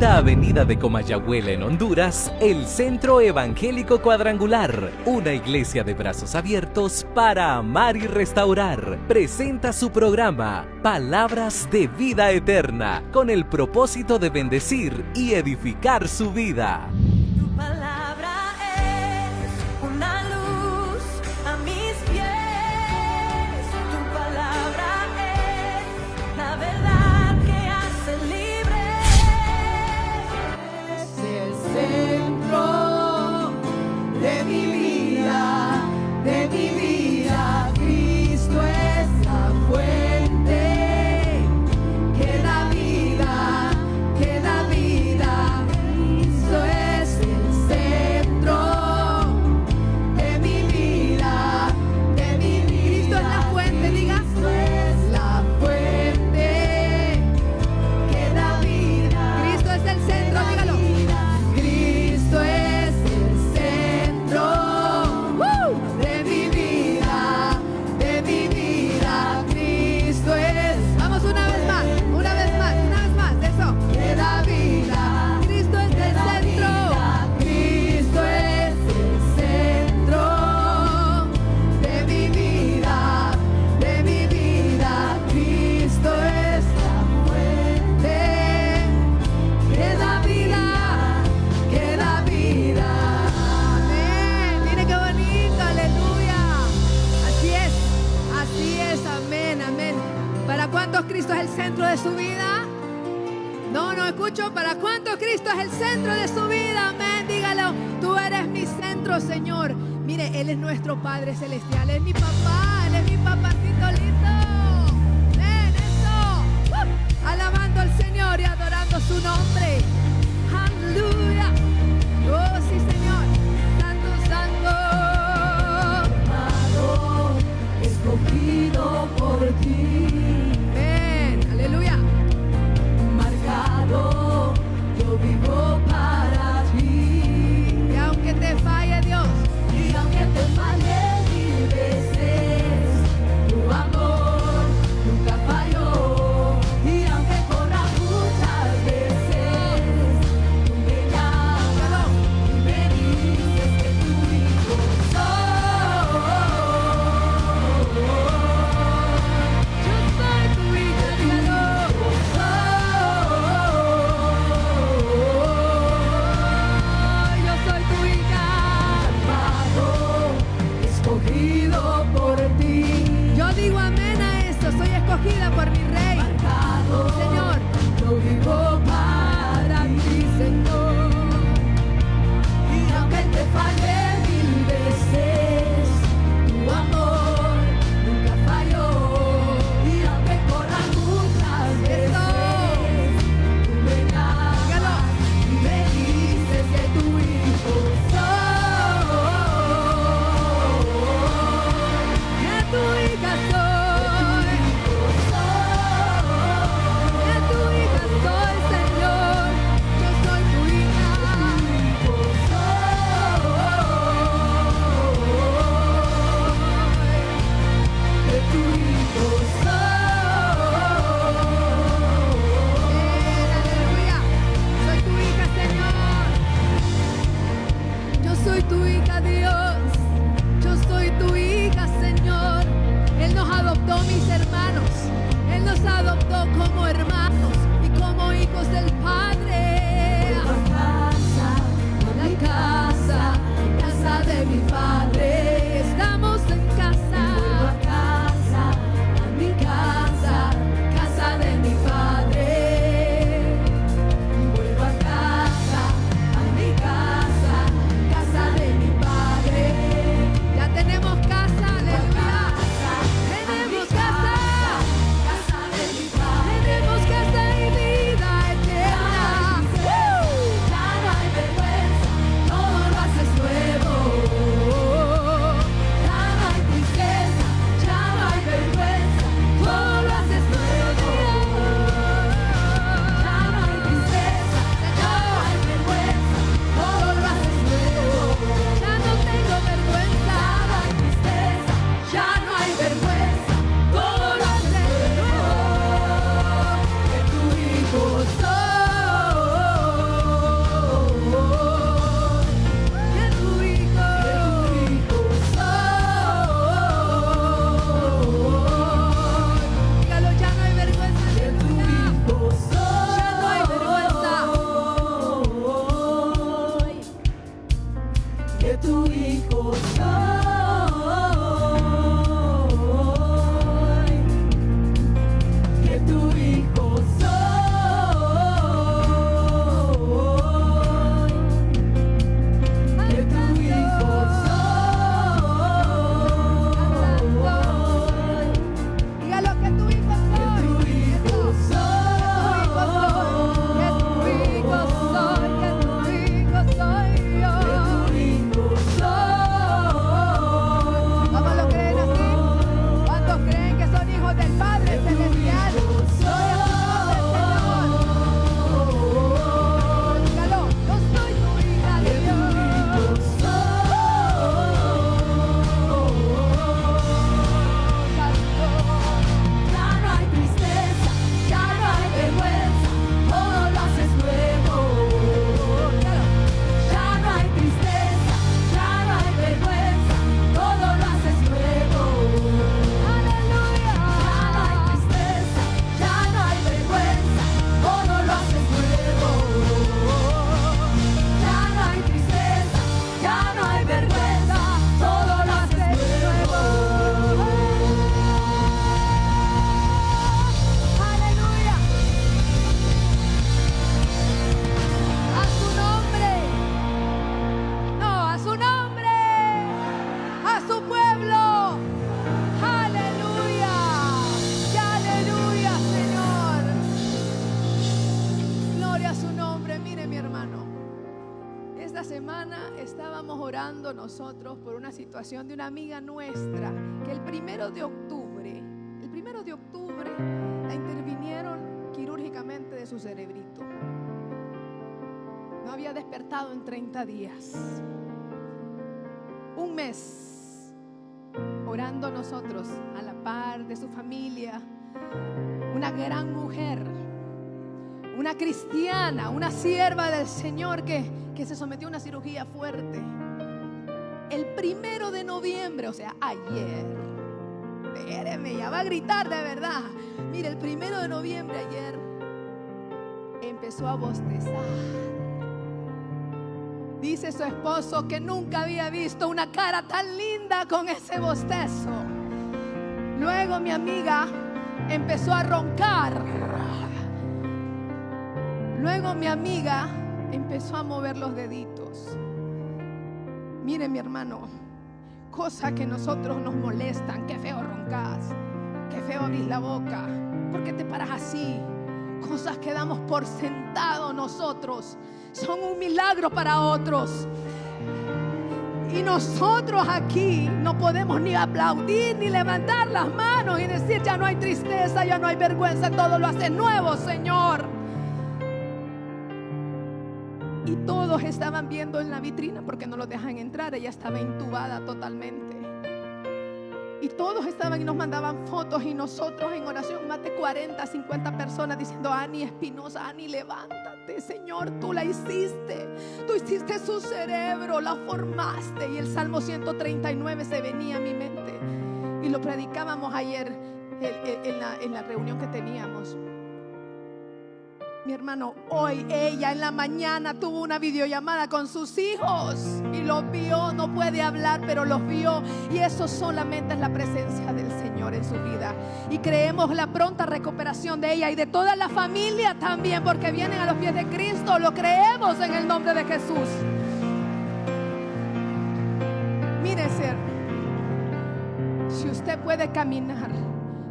Avenida de Comayagüela en Honduras, el Centro Evangélico Cuadrangular, una iglesia de brazos abiertos para amar y restaurar, presenta su programa Palabras de Vida Eterna, con el propósito de bendecir y edificar su vida. Tu palabra es una luz a mis pies, tu palabra es la verdad que hace libre. Es el centro de mi vida, Cristo es la fuente que da vida, Cristo es el centro de mi vida, Cristo es la fuente, diga, Cristo es la fuente que da vida, Cristo es el centro, dígalo, Cristo es el centro de mi vida, Cristo es, vamos una vez más, eso, que da vida, Cristo es el centro, Cristo es el centro de mi vida, Cristo es la fuente que da vida, amén, mire qué bonito, aleluya, así es, amén, ¿para cuántos Cristo es el centro de su vida? No escucho, ¿para cuántos Cristo es el centro de su vida? Amén, dígalo, tú eres mi centro, Señor. Mire, Él es nuestro Padre Celestial, Él es mi papá, Él es mi papacito lindo. Ven, eso, alabando al Señor y adorando su nombre. Aleluya, oh sí, Señor, santo, amado, escogido por ti. Ven, aleluya. Marcado, yo vivo para ti. Y aunque te falle Dios, y aunque te falle mil veces, tu amor nunca falló. Y aunque corra muchas veces, esta semana estábamos orando nosotros por una situación de una amiga nuestra que el 1 de octubre la intervinieron quirúrgicamente de su cerebrito. No había despertado en 30 días. Un mes orando nosotros a la par de su familia. Una gran mujer, una cristiana, una sierva del Señor que se sometió a una cirugía fuerte. El 1 de noviembre, o sea, ayer. Espéreme, ya va a gritar de verdad. Mire, el 1 de noviembre ayer empezó a bostezar. Dice su esposo que nunca había visto una cara tan linda con ese bostezo. Luego mi amiga empezó a roncar. Luego mi amiga empezó a mover los deditos. Mire, mi hermano, cosas que nosotros nos molestan. Qué feo roncas, qué feo abrís la boca, ¿por qué te paras así? Cosas que damos por sentado nosotros son un milagro para otros. Y nosotros aquí no podemos ni aplaudir ni levantar las manos y decir: ya no hay tristeza, ya no hay vergüenza, todo lo hace nuevo, Señor. Y todos estaban viendo en la vitrina porque no lo dejan entrar. Ella estaba intubada totalmente. Y todos estaban y nos mandaban fotos, y nosotros en oración, más de 40, 50 personas diciendo: Ani Espinosa, Ani, levántate, Señor, tú la hiciste. Tú hiciste su cerebro, la formaste. Y el Salmo 139 se venía a mi mente. Y lo predicábamos ayer en la reunión que teníamos. Mi hermano, hoy ella en la mañana tuvo una videollamada con sus hijos y los vio. No puede hablar, pero los vio. Y eso solamente es la presencia del Señor en su vida. Y creemos la pronta recuperación de ella y de toda la familia también, porque vienen a los pies de Cristo. Lo creemos en el nombre de Jesús. Mire, si usted puede caminar,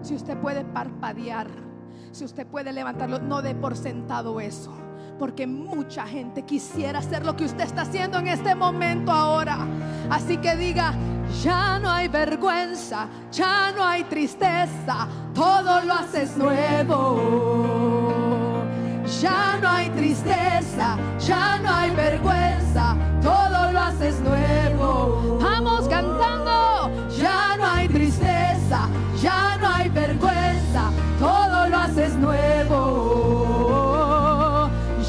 si usted puede parpadear, si usted puede levantarlo, no dé por sentado eso, porque mucha gente quisiera hacer lo que usted está haciendo en este momento ahora. Así que diga: ya no hay vergüenza, ya no hay tristeza, todo lo haces nuevo. Ya no hay tristeza, ya no hay vergüenza, todo lo haces nuevo. Vamos cantando: ya no hay tristeza, ya no hay vergüenza, todo lo haces nuevo.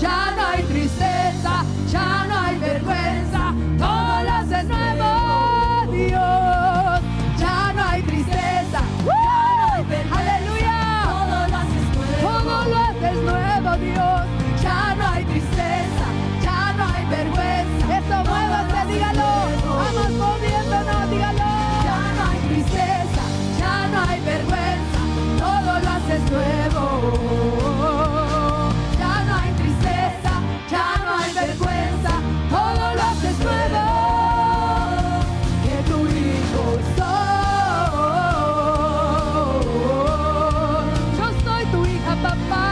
Ya no hay tristeza, ya no hay vergüenza, todo lo haces nuevo, Dios. Ya no hay tristeza, aleluya, todo lo haces nuevo, Dios. Ya no hay tristeza, ya no hay vergüenza. Eso, muévase, dígalo. Vamos moviéndonos, dígalo. Ya no hay tristeza, ya no hay vergüenza, todo lo haces nuevo. Ya no hay tristeza, ya no hay vergüenza, todo lo haces nuevo. Que tu hijo soy. Yo soy tu hija, papá.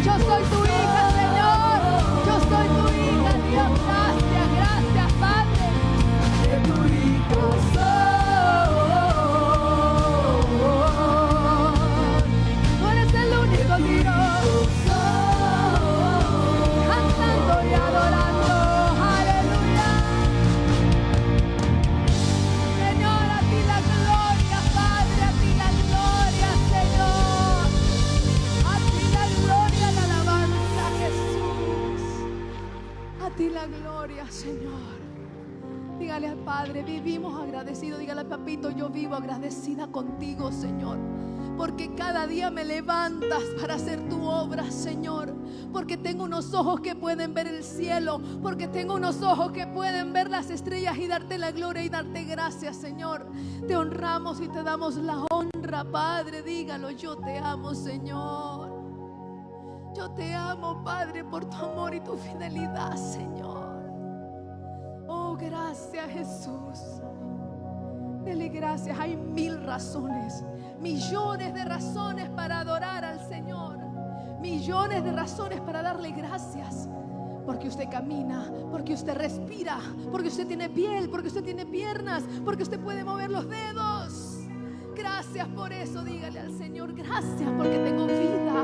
Yo soy tu hija, Señor. Yo soy tu hija, Dios. Gracias, gracias, Padre. Que tu hijo soy. Tú eres el único Dios. Cantando y adorando, aleluya. Señor, a ti la gloria, Padre, a ti la gloria, Señor. A ti la gloria, la alabanza, Jesús. A ti la gloria, Señor. Dígale al Padre: vivimos agradecidos. Dígale al papito: yo vivo agradecida contigo, Señor, porque cada día me levantas para hacer tu obra, Señor. Porque tengo unos ojos que pueden ver el cielo, porque tengo unos ojos que pueden ver las estrellas y darte la gloria y darte gracias, Señor. Te honramos y te damos la honra, Padre. Dígalo: yo te amo, Señor. Yo te amo, Padre, por tu amor y tu fidelidad, Señor. Oh, gracias, Jesús. Dele gracias. Hay 1000 razones, millones de razones para adorar al Señor, millones de razones para darle gracias, Porque usted camina, porque usted respira, porque usted tiene piel, porque usted tiene piernas, porque usted puede mover los dedos. Gracias por eso, dígale al Señor, gracias porque tengo vida.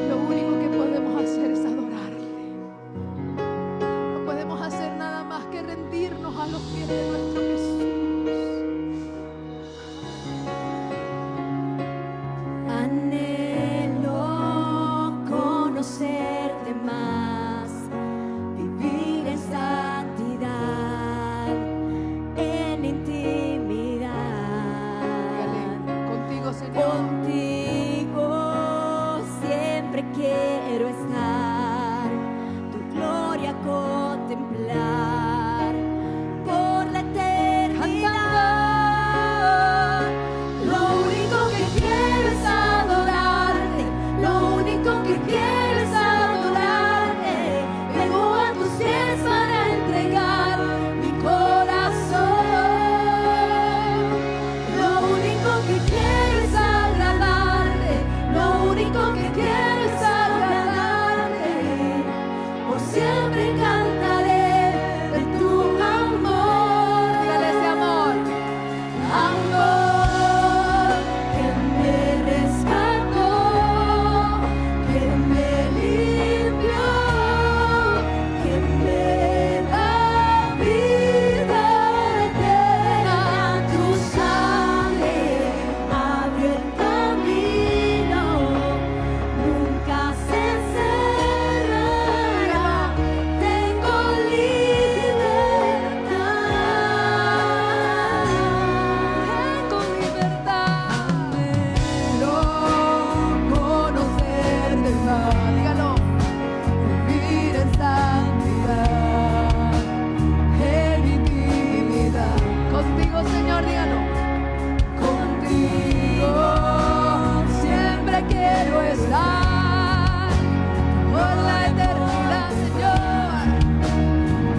Lo único que podemos hacer es adorarle. No podemos hacer nada más que rendirnos a los pies de nuestro Jesús. Anhelo conocerte más, vivir en santidad, en intimidad. Dígale, contigo, Señor. Contigo siempre quiero estar, tu gloria contemplar por la eternidad. Lo único que quiero es adorarte, lo único que quiero es adorarte. Vengo a tus pies para entregar mi corazón. Lo único que quiero es agradarte, lo único que quiero es agradarte. Por siempre cantaré de tu amor. Dígale ese amor. Amor que me rescató, que me limpió, que me da vida eterna. Tu sangre abrió el camino, nunca se cerrará. Tengo libertad. Con libertad. Anhelo conocerte más. Dígalo. Vivir en santidad, en intimidad. Contigo, Señor, dígalo. Contigo siempre quiero estar. Por la eternidad, Señor.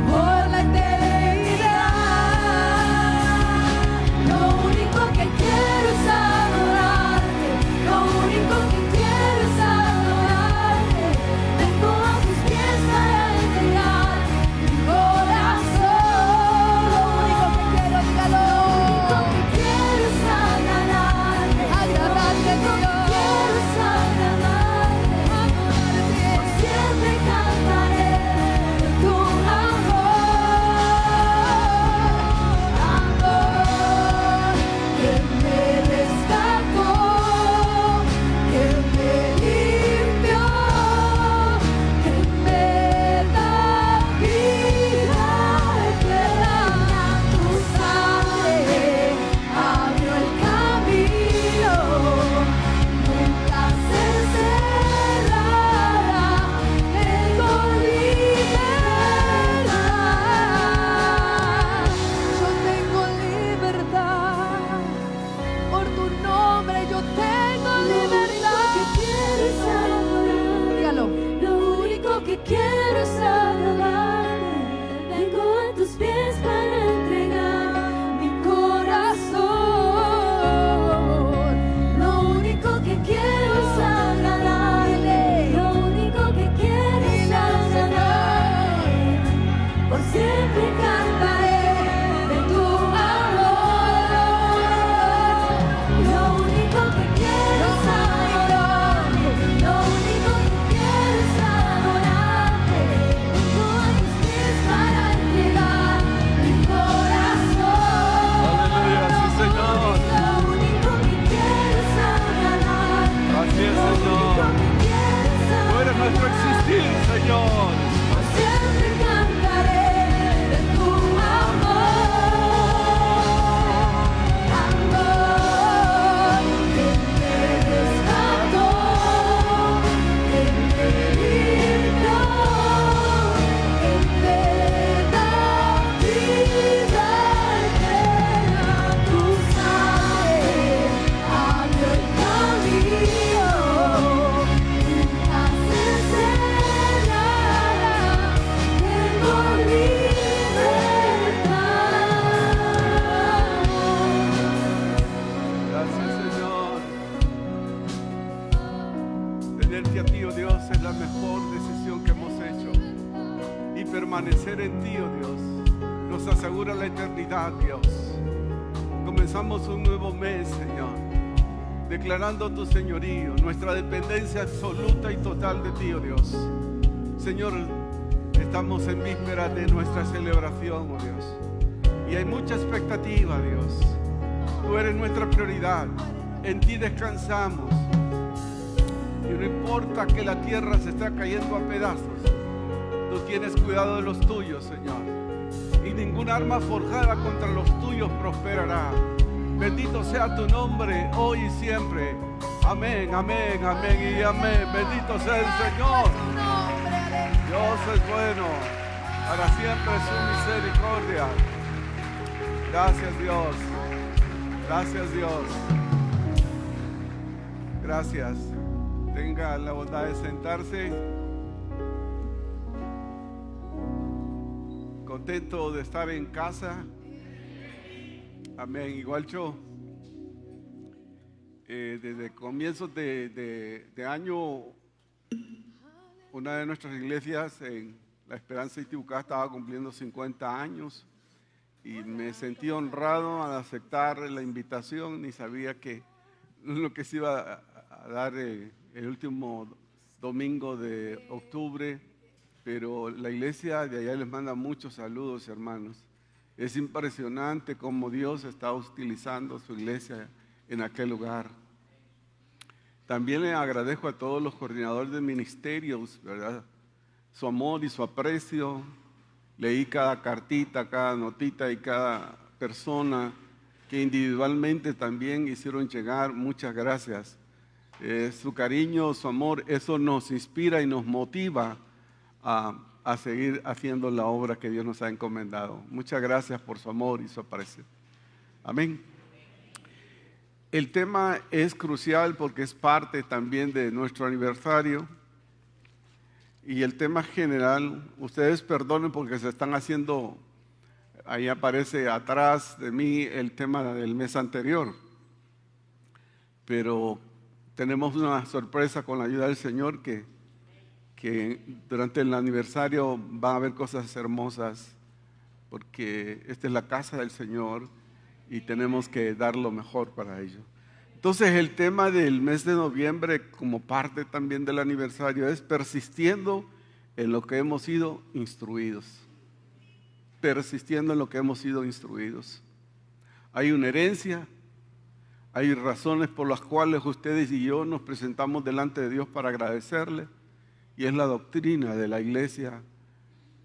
Por la eternidad. Lo único que quiero es adorarte, lo único que quiero es adorarte. Vengo a tus pies para entregar mi corazón. Lo único que quiero, dígalo. Lo único que quiero es agradarte, Agradarte, lo único que Dios. quiero es agradarte. Por siempre cantaré de tu amor, que me rescató, que me limpió, que me da vida eterna. Tu sangre abrió el camino, nunca se cerrará. Tengo libertad. Yo tengo libertad. Por tu nombre yo tengo libertad. Dígalo. Lo único que quiero es agradarte. Vengo a tus pies para entregar mi corazón. Lo único que quiero es agradarte. Lo único que quiero es agradarte. Por siempre cantaré de tu amor. Lo único que quiero es adorarte, lo único que quiero es adorarte. Vengo a tus pies para entregar mi nos asegura la eternidad, Dios. Comenzamos un nuevo mes, Señor, declarando tu señorío, nuestra dependencia absoluta y total de ti, oh Dios. Señor, estamos en víspera de nuestra celebración, oh Dios, y hay mucha expectativa, Dios. Tú eres nuestra prioridad, en ti descansamos. Y no importa que la tierra se está cayendo a pedazos, tú tienes cuidado de los tuyos, Señor. Y ningún arma forjada contra los tuyos prosperará. Bendito sea tu nombre hoy y siempre. Amén, amén, amén y amén. Bendito sea el Señor. Dios es bueno, para siempre su misericordia. Gracias, Dios. Gracias, Dios. Gracias. Tenga la bondad de sentarse. Contento de estar en casa. Amén. Igual yo, desde comienzos de año, una de nuestras iglesias en La Esperanza Itibucá estaba cumpliendo 50 años y me sentí honrado al aceptar la invitación. Ni sabía que lo que se iba a dar el último domingo de octubre, pero la iglesia de allá les manda muchos saludos, hermanos. Es impresionante cómo Dios está utilizando su iglesia en aquel lugar. También le agradezco a todos los coordinadores de ministerios, ¿verdad? Su amor y su aprecio. Leí cada cartita, cada notita y cada persona que individualmente también hicieron llegar. Muchas gracias. Su cariño, su amor, eso nos inspira y nos motiva a seguir haciendo la obra que Dios nos ha encomendado. Muchas gracias por su amor y su aprecio. Amén. El tema es crucial porque es parte también de nuestro aniversario. Y el tema general, ustedes perdonen porque se están haciendo, ahí aparece atrás de mí el tema del mes anterior. Pero tenemos una sorpresa con la ayuda del Señor que durante el aniversario va a haber cosas hermosas, porque esta es la casa del Señor y tenemos que dar lo mejor para ello. Entonces el tema del mes de noviembre, como parte también del aniversario, es persistiendo en lo que hemos sido instruidos. Persistiendo en lo que hemos sido instruidos. Hay una herencia, hay razones por las cuales ustedes y yo nos presentamos delante de Dios para agradecerle, y es la doctrina de la iglesia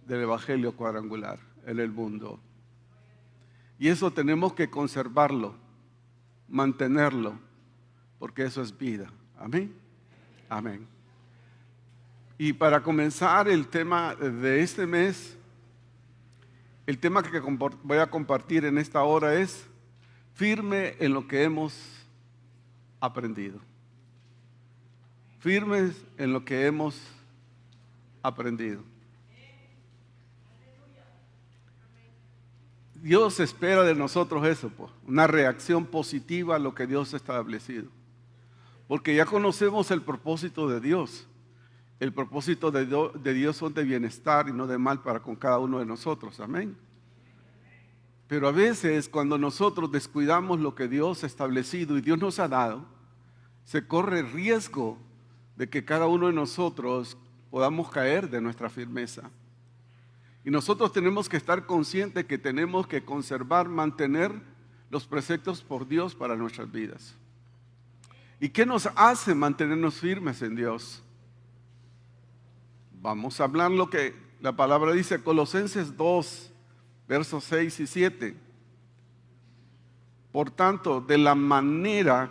del Evangelio Cuadrangular en el mundo. Y eso tenemos que conservarlo, mantenerlo, porque eso es vida. Amén. Amén. Y para comenzar el tema de este mes, el tema que voy a compartir en esta hora es firme en lo que hemos aprendido. Firmes en lo que hemos aprendido. Dios espera de nosotros eso, pues, una reacción positiva a lo que Dios ha establecido. Porque ya conocemos el propósito de Dios. El propósito de Dios son de bienestar y no de mal para con cada uno de nosotros. Amén. Pero a veces cuando nosotros descuidamos lo que Dios ha establecido y Dios nos ha dado, se corre riesgo de que cada uno de nosotros podamos caer de nuestra firmeza. Y nosotros tenemos que estar conscientes que tenemos que conservar, mantener los preceptos por Dios para nuestras vidas. ¿Y qué nos hace mantenernos firmes en Dios? Vamos a hablar lo que la palabra dice, Colosenses 2, versos 6 y 7. Por tanto, de la manera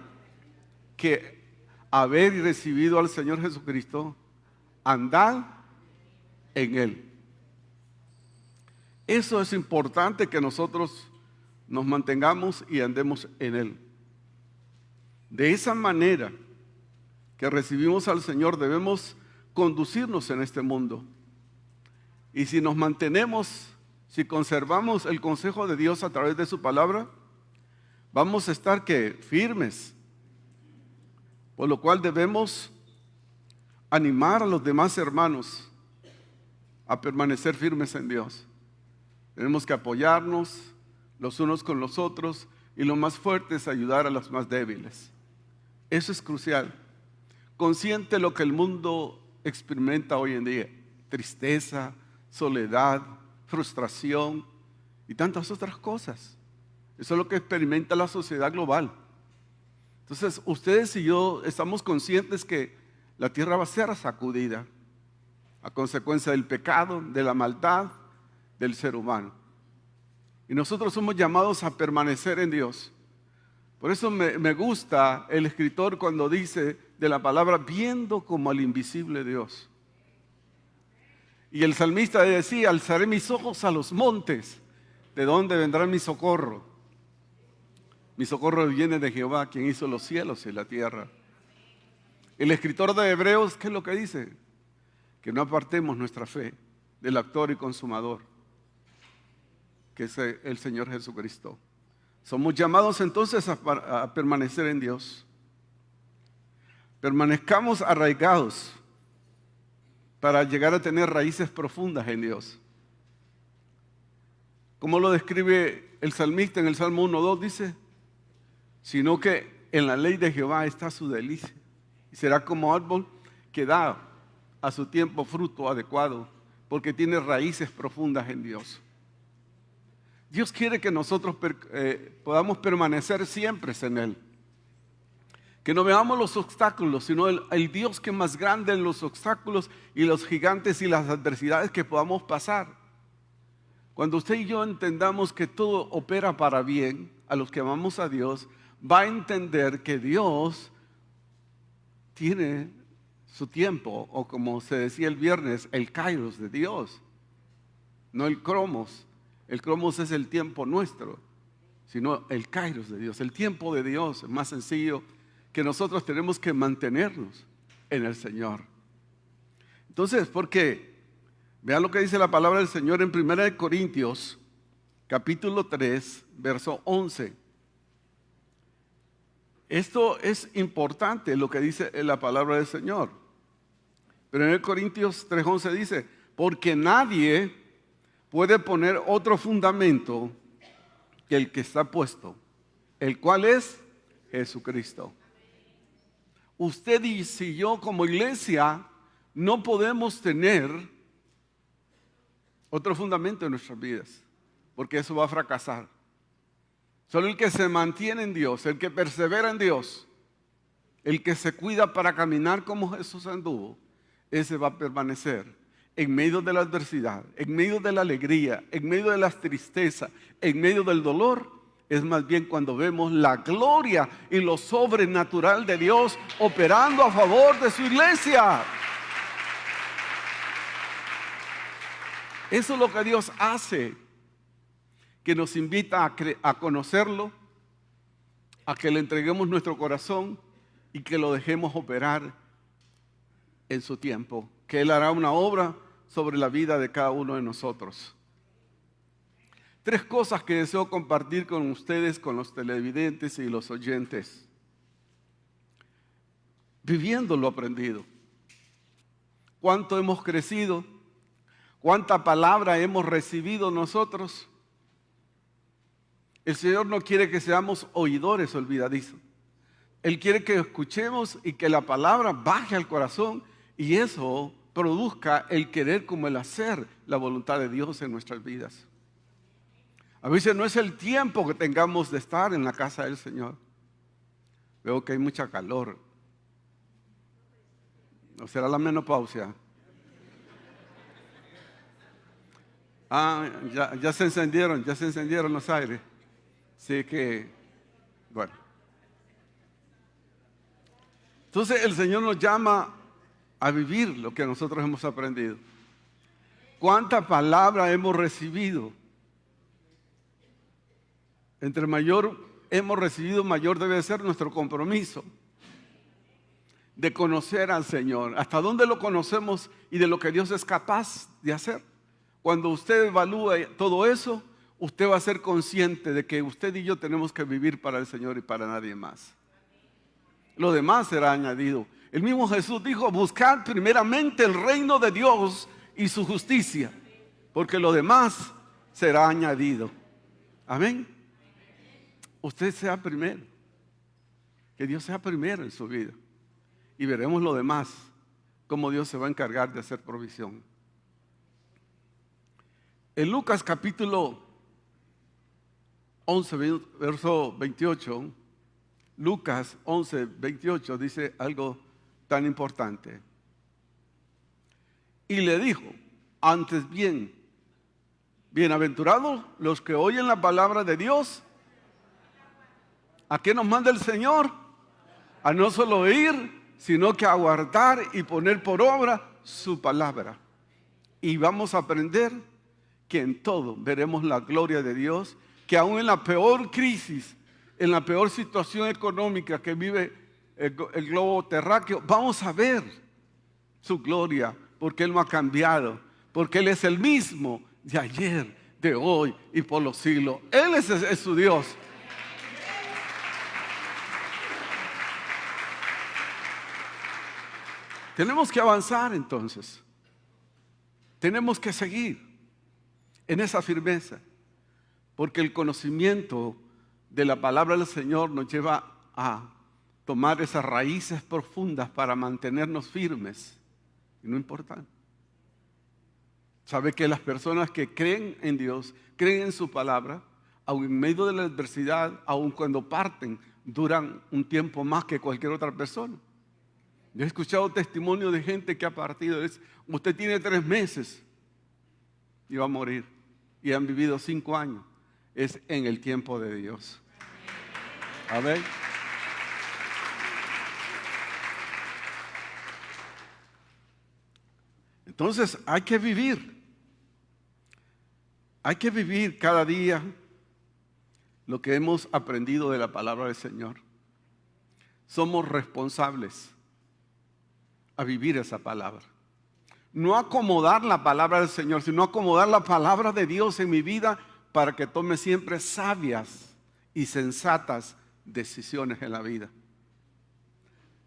que haber recibido al Señor Jesucristo, andad en Él. Eso es importante, que nosotros nos mantengamos y andemos en Él. De esa manera que recibimos al Señor, debemos conducirnos en este mundo. Y si nos mantenemos, si conservamos el consejo de Dios a través de su palabra, vamos a estar firmes. Por lo cual debemos animar a los demás hermanos a permanecer firmes en Dios. Tenemos que apoyarnos los unos con los otros y lo más fuerte es ayudar a los más débiles. Eso es crucial. Consciente de lo que el mundo experimenta hoy en día: tristeza, soledad, frustración y tantas otras cosas. Eso es lo que experimenta la sociedad global. Entonces, ustedes y yo estamos conscientes que la tierra va a ser sacudida a consecuencia del pecado, de la maldad del ser humano. Y nosotros somos llamados a permanecer en Dios. Por eso me gusta el escritor cuando dice de la palabra viendo como al invisible Dios. Y el salmista decía: alzaré mis ojos a los montes, ¿de dónde vendrá mi socorro? Mi socorro viene de Jehová, quien hizo los cielos y la tierra. El escritor de Hebreos, ¿qué es lo que dice? Que no apartemos nuestra fe del autor y consumador, que es el Señor Jesucristo. Somos llamados entonces a permanecer en Dios. Permanezcamos arraigados para llegar a tener raíces profundas en Dios. Como lo describe el salmista en el Salmo 1:2, dice: sino que en la ley de Jehová está su delicia, y será como árbol que da a su tiempo fruto adecuado, porque tiene raíces profundas en Dios. Dios quiere que nosotros podamos permanecer siempre en Él. Que no veamos los obstáculos, sino el Dios que es más grande en los obstáculos y los gigantes y las adversidades que podamos pasar. Cuando usted y yo entendamos que todo opera para bien, a los que amamos a Dios, va a entender que Dios tiene su tiempo, o como se decía el viernes, el kairos de Dios, no el cromos. El cromos es el tiempo nuestro, sino el kairos de Dios, el tiempo de Dios. Es más sencillo, que nosotros tenemos que mantenernos en el Señor. Entonces, ¿por qué? Vean lo que dice la palabra del Señor en 1 Corintios, capítulo 3, verso 11. Esto es importante, lo que dice la palabra del Señor. 1 Corintios 3:11 dice: porque nadie puede poner otro fundamento que el que está puesto, el cual es Jesucristo. Usted y yo como iglesia no podemos tener otro fundamento en nuestras vidas, porque eso va a fracasar. Solo el que se mantiene en Dios, el que persevera en Dios, el que se cuida para caminar como Jesús anduvo, ese va a permanecer en medio de la adversidad, en medio de la alegría, en medio de la tristeza, en medio del dolor. Es más bien cuando vemos la gloria y lo sobrenatural de Dios operando a favor de su iglesia. Eso es lo que Dios hace, que nos invita a conocerlo, a que le entreguemos nuestro corazón y que lo dejemos operar en su tiempo, que Él hará una obra sobre la vida de cada uno de nosotros. 3 cosas que deseo compartir con ustedes, con los televidentes y los oyentes. Viviendo lo aprendido. ¿Cuánto hemos crecido? ¿Cuánta palabra hemos recibido nosotros? El Señor no quiere que seamos oidores olvidadizos. Él quiere que escuchemos y que la palabra baje al corazón y eso produzca el querer como el hacer la voluntad de Dios en nuestras vidas. A veces no es el tiempo que tengamos de estar en la casa del Señor. Veo que hay mucha calor. ¿No será la menopausia? Ya se encendieron los aires. Así que, bueno. Entonces el Señor nos llama a vivir lo que nosotros hemos aprendido. ¿Cuánta palabra hemos recibido? Entre mayor hemos recibido, mayor debe ser nuestro compromiso de conocer al Señor. ¿Hasta dónde lo conocemos y de lo que Dios es capaz de hacer? Cuando usted evalúe todo eso, usted va a ser consciente de que usted y yo tenemos que vivir para el Señor y para nadie más. Lo demás será añadido. El mismo Jesús dijo: buscad primeramente el reino de Dios y su justicia, porque lo demás será añadido. Amén. Usted sea primero. Que Dios sea primero en su vida. Y veremos lo demás, cómo Dios se va a encargar de hacer provisión. En Lucas capítulo 11, verso 28, Lucas 11, 28 dice algo tan importante. Y le dijo, antes bien, bienaventurados los que oyen la palabra de Dios. ¿A qué nos manda el Señor? A no solo oír, sino que a guardar y poner por obra su palabra. Y vamos a aprender que en todo veremos la gloria de Dios, que aún en la peor crisis, en la peor situación económica que vive el globo terráqueo, vamos a ver su gloria, porque Él no ha cambiado, porque Él es el mismo de ayer, de hoy y por los siglos. Él es su Dios. Tenemos que avanzar entonces. Tenemos que seguir en esa firmeza, porque el conocimiento de la palabra del Señor nos lleva a tomar esas raíces profundas para mantenernos firmes. Y no importa. Sabe que las personas que creen en Dios, creen en su palabra, aun en medio de la adversidad, aun cuando parten, duran un tiempo más que cualquier otra persona. Yo he escuchado testimonios de gente que ha partido. Usted tiene 3 meses y va a morir. Y han vivido 5 años. Es en el tiempo de Dios. Amén. Entonces hay que vivir. Hay que vivir cada día lo que hemos aprendido de la palabra del Señor. Somos responsables a vivir esa palabra. No acomodar la palabra del Señor, sino acomodar la palabra de Dios en mi vida para que tome siempre sabias y sensatas decisiones en la vida.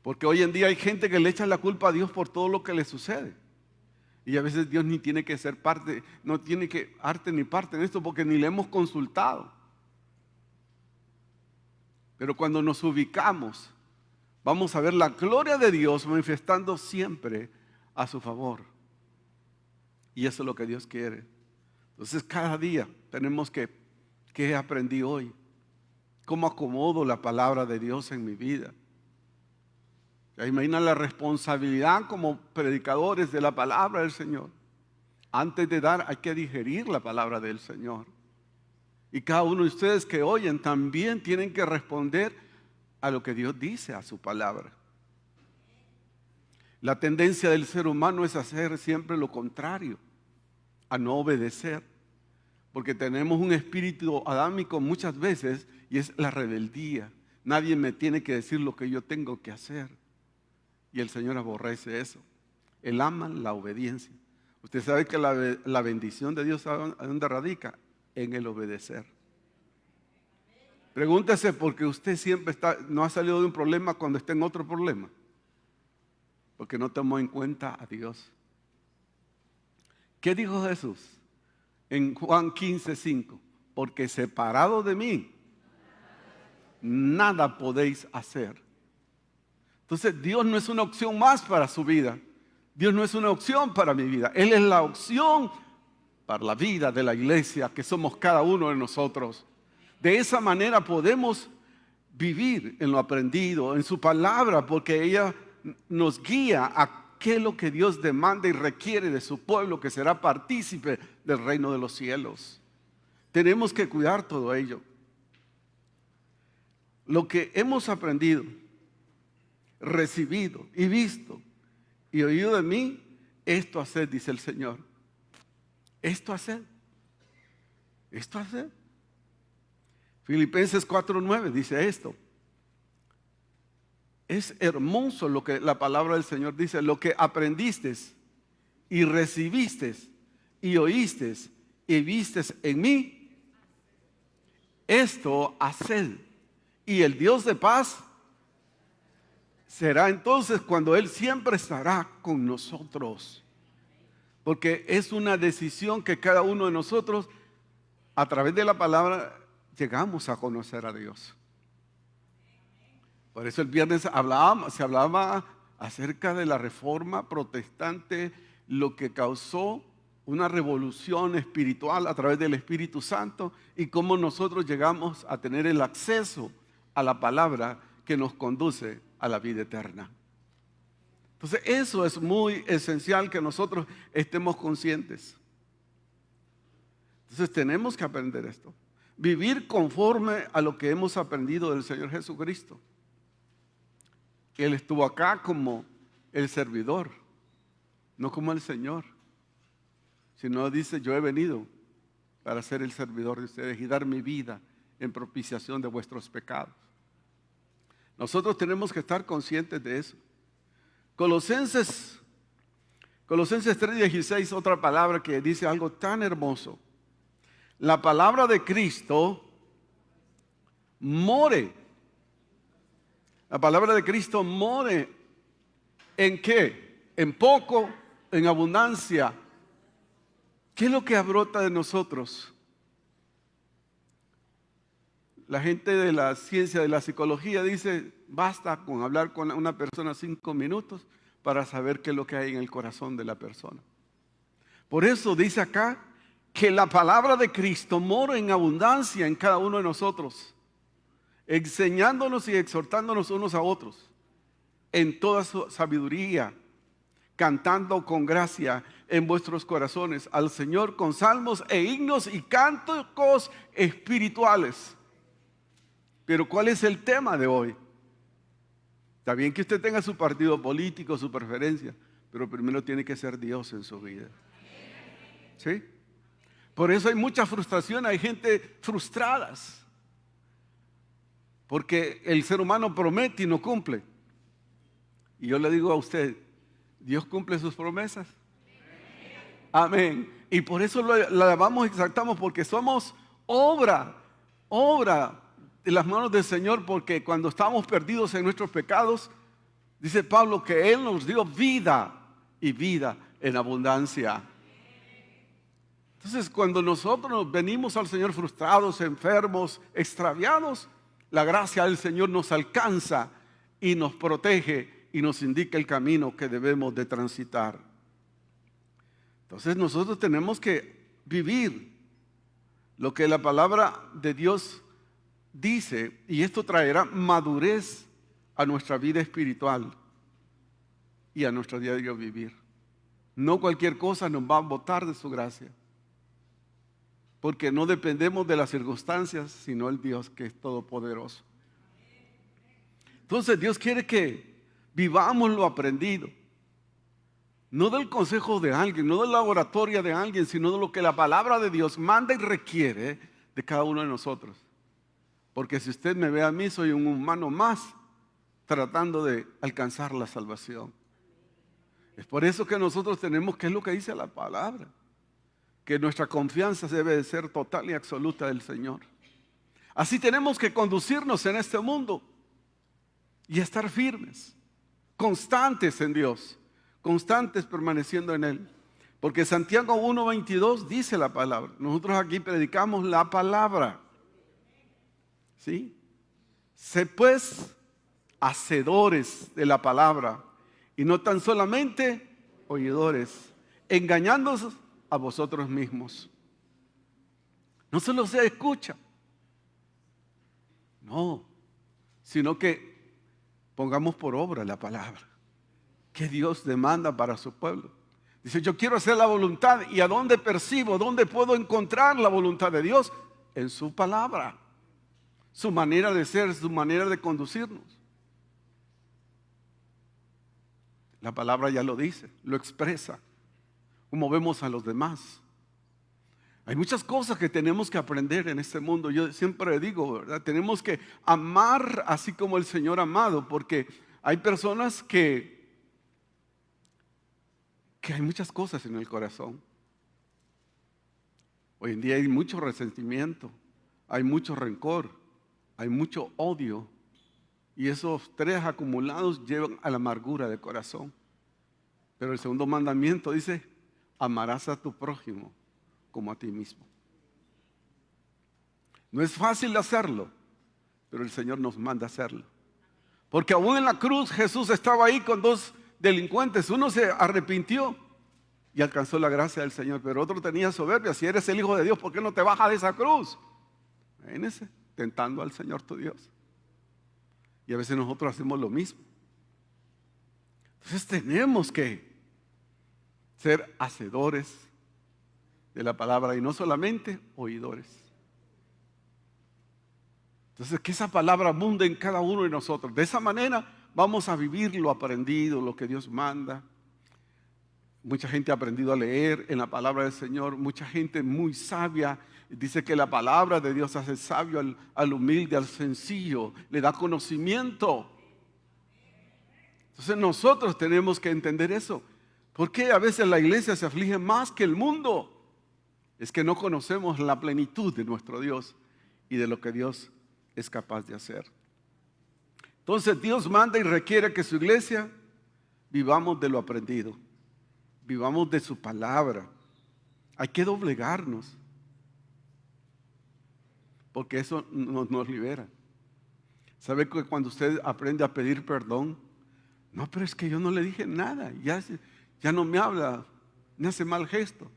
Porque hoy en día hay gente que le echa la culpa a Dios por todo lo que le sucede. Y a veces Dios ni tiene que ser parte, no tiene que arte ni parte en esto porque ni le hemos consultado. Pero cuando nos ubicamos, vamos a ver la gloria de Dios manifestando siempre a su favor. Y eso es lo que Dios quiere. Entonces cada día tenemos que ¿qué aprendí hoy? ¿Cómo acomodo la palabra de Dios en mi vida? Imagina la responsabilidad como predicadores de la palabra del Señor. Antes de dar hay que digerir la palabra del Señor. Y cada uno de ustedes que oyen también tienen que responder a lo que Dios dice, a su palabra. La tendencia del ser humano es hacer siempre lo contrario, a no obedecer. Porque tenemos un espíritu adámico muchas veces y es la rebeldía. Nadie me tiene que decir lo que yo tengo que hacer. Y el Señor aborrece eso. Él ama la obediencia. Usted sabe que la bendición de Dios, ¿a dónde radica? En el obedecer. Pregúntese por qué usted siempre no ha salido de un problema cuando está en otro problema. Porque no tomó en cuenta a Dios. ¿Qué dijo Jesús? En Juan 15:5. Porque separado de mí, nada podéis hacer. Entonces Dios no es una opción más para su vida. Dios no es una opción para mi vida. Él es la opción para la vida de la iglesia que somos cada uno de nosotros. De esa manera podemos vivir en lo aprendido, en su palabra, porque ella nos guía a qué es lo que Dios demanda y requiere de su pueblo que será partícipe del reino de los cielos. Tenemos que cuidar todo ello. Lo que hemos aprendido, recibido y visto y oído de mí, esto haced, dice el Señor. Esto haced. Esto haced. Filipenses 4:9 dice esto. Es hermoso lo que la palabra del Señor dice. Lo que aprendiste y recibiste y oíste y viste en mí, esto haced. Y el Dios de paz será entonces cuando Él siempre estará con nosotros. Porque es una decisión que cada uno de nosotros a través de la palabra llegamos a conocer a Dios. Por eso el viernes se hablaba acerca de la reforma protestante, lo que causó una revolución espiritual a través del Espíritu Santo y cómo nosotros llegamos a tener el acceso a la palabra que nos conduce a la vida eterna. Entonces eso es muy esencial que nosotros estemos conscientes. Entonces tenemos que aprender esto. Vivir conforme a lo que hemos aprendido del Señor Jesucristo. Él estuvo acá como el servidor, no como el Señor. Sino dice, yo he venido para ser el servidor de ustedes y dar mi vida en propiciación de vuestros pecados. Nosotros tenemos que estar conscientes de eso. Colosenses 3:16, otra palabra que dice algo tan hermoso. La palabra de Cristo more. La palabra de Cristo more. ¿En qué? En poco, en abundancia. ¿Qué es lo que brota de nosotros? La gente de la ciencia, de la psicología dice, basta con hablar con una persona 5 minutos para saber qué es lo que hay en el corazón de la persona. Por eso dice acá que la palabra de Cristo mora en abundancia en cada uno de nosotros, enseñándonos y exhortándonos unos a otros en toda su sabiduría, cantando con gracia en vuestros corazones al Señor con salmos e himnos y cánticos espirituales. Pero ¿cuál es el tema de hoy? Está bien que usted tenga su partido político, su preferencia, pero primero tiene que ser Dios en su vida. ¿Sí? Por eso hay mucha frustración, hay gente frustradas, porque el ser humano promete y no cumple. Y yo le digo a usted, Dios cumple sus promesas. Amén. Y por eso la alabamos y exaltamos, porque somos obra de las manos del Señor, porque cuando estábamos perdidos en nuestros pecados, dice Pablo que Él nos dio vida y vida en abundancia. Entonces, cuando nosotros venimos al Señor frustrados, enfermos, extraviados, la gracia del Señor nos alcanza y nos protege y nos indica el camino que debemos de transitar. Entonces nosotros tenemos que vivir lo que la palabra de Dios dice, y esto traerá madurez a nuestra vida espiritual y a nuestro diario vivir. No cualquier cosa nos va a botar de su gracia, porque no dependemos de las circunstancias, sino el Dios que es todopoderoso. Entonces Dios quiere que vivamos lo aprendido, no del consejo de alguien, no de la oratoria de alguien, sino de lo que la palabra de Dios manda y requiere de cada uno de nosotros. Porque si usted me ve a mí, soy un humano más tratando de alcanzar la salvación. Es por eso que nosotros tenemos, ¿qué es lo que dice la palabra? Que nuestra confianza debe de ser total y absoluta del Señor. Así tenemos que conducirnos en este mundo y estar firmes, constantes en Dios, constantes permaneciendo en Él. Porque Santiago 1:22 dice la palabra. Nosotros aquí predicamos la palabra. ¿Sí? Sé pues hacedores de la palabra y no tan solamente oidores, engañándoos a vosotros mismos. No solo se escucha, no, sino que pongamos por obra la palabra que Dios demanda para su pueblo. Dice, yo quiero hacer la voluntad. ¿Y a dónde percibo? ¿Dónde puedo encontrar la voluntad de Dios? En su palabra, su manera de ser, su manera de conducirnos. La palabra ya lo dice, lo expresa, como vemos a los demás. Hay muchas cosas que tenemos que aprender en este mundo. Yo siempre digo, ¿verdad? Tenemos que amar así como el Señor amado, porque hay personas que hay muchas cosas en el corazón. Hoy en día hay mucho resentimiento, hay mucho rencor, hay mucho odio, y esos tres acumulados llevan a la amargura del corazón. Pero el segundo mandamiento dice, amarás a tu prójimo como a ti mismo. No es fácil hacerlo, pero el Señor nos manda a hacerlo. Porque aún en la cruz Jesús estaba ahí con dos delincuentes. Uno se arrepintió y alcanzó la gracia del Señor, pero otro tenía soberbia. Si eres el Hijo de Dios, ¿por qué no te bajas de esa cruz? Imagínese, tentando al Señor tu Dios. Y a veces nosotros hacemos lo mismo. Entonces tenemos que ser hacedores de la palabra y no solamente oidores. Entonces que esa palabra abunde en cada uno de nosotros. De esa manera vamos a vivir lo aprendido, lo que Dios manda. Mucha gente ha aprendido a leer en la palabra del Señor. Mucha gente muy sabia dice que la palabra de Dios hace sabio al humilde, al sencillo, le da conocimiento. Entonces nosotros tenemos que entender eso. ¿Por qué a veces la iglesia se aflige más que el mundo? Es que no conocemos la plenitud de nuestro Dios y de lo que Dios es capaz de hacer. Entonces Dios manda y requiere que su iglesia vivamos de lo aprendido, vivamos de su palabra. Hay que doblegarnos, porque eso nos libera. ¿Sabe que cuando usted aprende a pedir perdón? No, pero es que yo no le dije nada, ya no me habla, me hace mal gesto.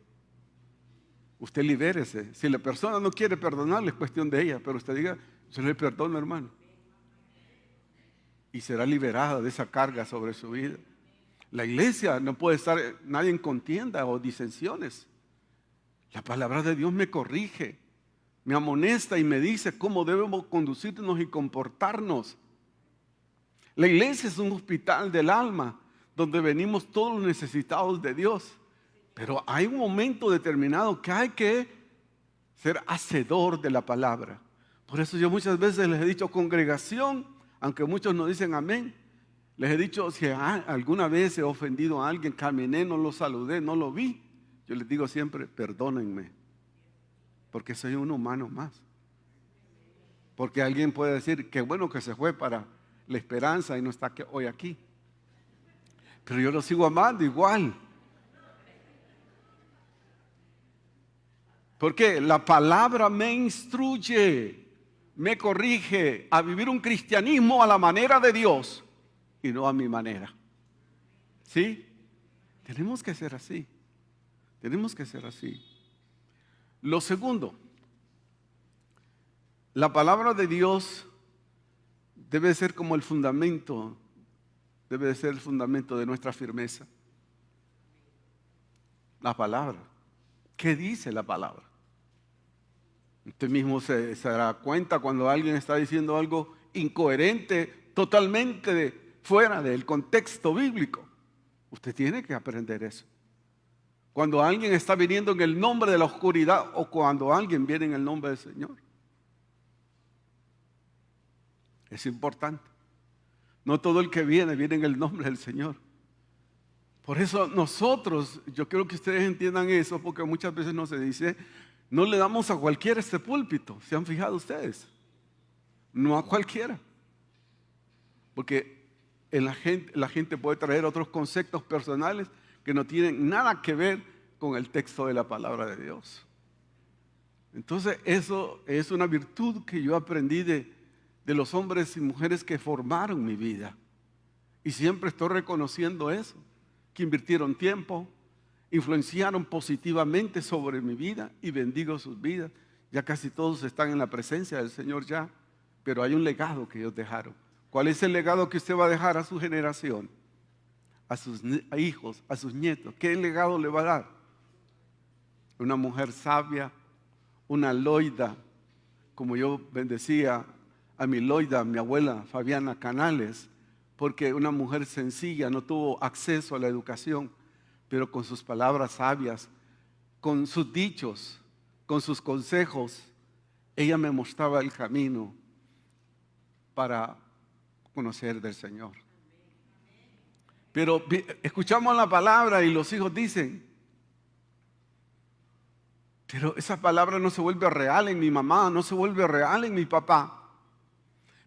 Usted libérese. Si la persona no quiere perdonarle, es cuestión de ella, pero usted diga, yo le perdono, hermano. Y será liberada de esa carga sobre su vida. La iglesia no puede estar nadie en contienda o disensiones. La palabra de Dios me corrige, me amonesta y me dice cómo debemos conducirnos y comportarnos. La iglesia es un hospital del alma donde venimos todos los necesitados de Dios. Pero hay un momento determinado que hay que ser hacedor de la palabra. Por eso yo muchas veces les he dicho congregación, aunque muchos no dicen amén. Les he dicho, si alguna vez he ofendido a alguien, caminé, no lo saludé, no lo vi. Yo les digo siempre, perdónenme, porque soy un humano más. Porque alguien puede decir, qué bueno que se fue para la esperanza y no está hoy aquí. Pero yo lo sigo amando igual. Porque la palabra me instruye, me corrige a vivir un cristianismo a la manera de Dios y no a mi manera. ¿Sí? Tenemos que ser así. Tenemos que ser así. Lo segundo, la palabra de Dios debe ser como el fundamento, debe ser el fundamento de nuestra firmeza. La palabra. ¿Qué dice la palabra? Usted mismo se dará cuenta cuando alguien está diciendo algo incoherente, totalmente fuera del contexto bíblico. Usted tiene que aprender eso. Cuando alguien está viniendo en el nombre de la oscuridad o cuando alguien viene en el nombre del Señor. Es importante. No todo el que viene en el nombre del Señor. Por eso nosotros, yo quiero que ustedes entiendan eso, porque muchas veces no se dice, no le damos a cualquiera este púlpito. ¿Se han fijado ustedes? No a cualquiera. Porque la gente puede traer otros conceptos personales que no tienen nada que ver con el texto de la palabra de Dios. Entonces eso es una virtud que yo aprendí de los hombres y mujeres que formaron mi vida. Y siempre estoy reconociendo eso, que invirtieron tiempo, influenciaron positivamente sobre mi vida y bendigo sus vidas. Ya casi todos están en la presencia del Señor ya, pero hay un legado que ellos dejaron. ¿Cuál es el legado que usted va a dejar a su generación? A sus hijos, a sus nietos. ¿Qué legado le va a dar? Una mujer sabia, una Loida, como yo bendecía a mi Loida, mi abuela Fabiana Canales, porque una mujer sencilla, no tuvo acceso a la educación, pero con sus palabras sabias, con sus dichos, con sus consejos, ella me mostraba el camino para conocer del Señor. Pero escuchamos la palabra y los hijos dicen, pero esa palabra no se vuelve real en mi mamá, no se vuelve real en mi papá.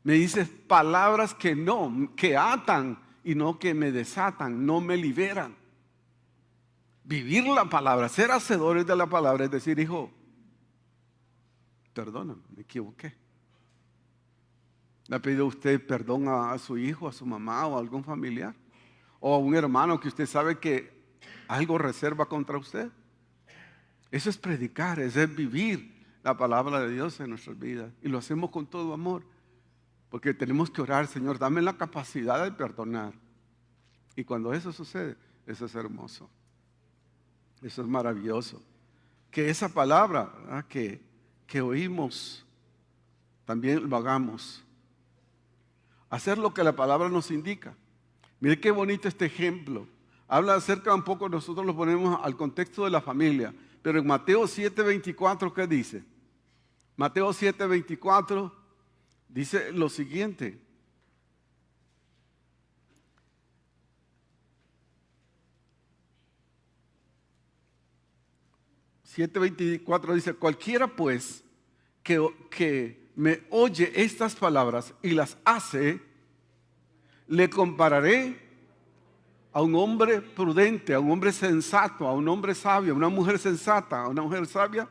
Me dices palabras que atan y no que me desatan, no me liberan. Vivir la palabra, ser hacedores de la palabra, es decir, hijo, perdóname, me equivoqué. ¿Le ha pedido usted perdón a su hijo, a su mamá o a algún familiar? ¿O a un hermano que usted sabe que algo reserva contra usted? Eso es predicar, eso es vivir la palabra de Dios en nuestras vidas. Y lo hacemos con todo amor. Porque tenemos que orar, Señor, dame la capacidad de perdonar. Y cuando eso sucede, eso es hermoso. Eso es maravilloso. Que esa palabra, ¿verdad?, que oímos, también lo hagamos. Hacer lo que la palabra nos indica. Mire qué bonito este ejemplo. Habla acerca un poco, nosotros lo ponemos al contexto de la familia. Pero en Mateo 7:24, ¿qué dice? Mateo 7:24 dice lo siguiente. (7:24) dice: cualquiera pues que me oye estas palabras y las hace, le compararé a un hombre prudente, a un hombre sensato, a un hombre sabio, a una mujer sensata, a una mujer sabia,